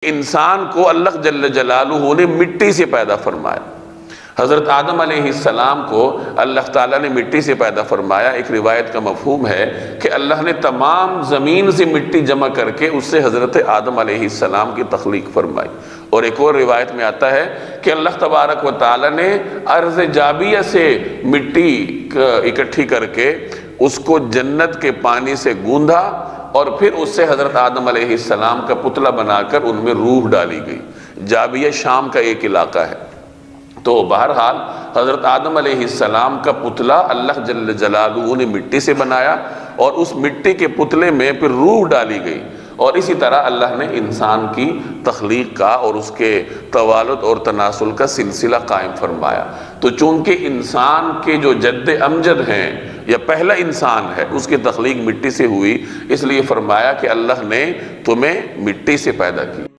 इंसान को अल्लाह जल्ल जलालुहू ने मिट्टी से पैदा फरमाया। हज़रत आदम अलैहिस्सलाम को अल्लाह ताला ने मिट्टी से पैदा फरमाया। एक रिवायत का मफहूम है कि अल्लाह ने तमाम ज़मीन से मिट्टी जमा करके उससे हज़रत आदम अलैहिस्सलाम की तख्लीक फरमाई। और एक और रिवायत में आता है कि अल्लाह तबारक व ताला ने अर्ज़ जाबिया से मिट्टी इकट्ठी करके उसको जन्नत के पानी से गूंधा और फिर उससे हज़रत आदम अलैहिस्सलाम का पुतला बनाकर उनमें रूह डाली गई। जाबिया शाम का एक इलाका है। तो बहरहाल हज़रत आदम अलैहिस्सलाम का पुतला अल्लाह जल्ल जलालुहू ने मिट्टी से बनाया और उस मिट्टी के पुतले में फिर रूह डाली गई। और इसी तरह अल्लाह ने इंसान की तख्लीक का और उसके तवालुद और तनासुल का सिलसिला कायम फरमाया। तो चूँकि इंसान के जो जद्द अमजद हैं या पहला इंसान है उसकी तख्लीक मिट्टी से हुई, इसलिए फरमाया कि अल्लाह ने तुम्हें मिट्टी से पैदा की।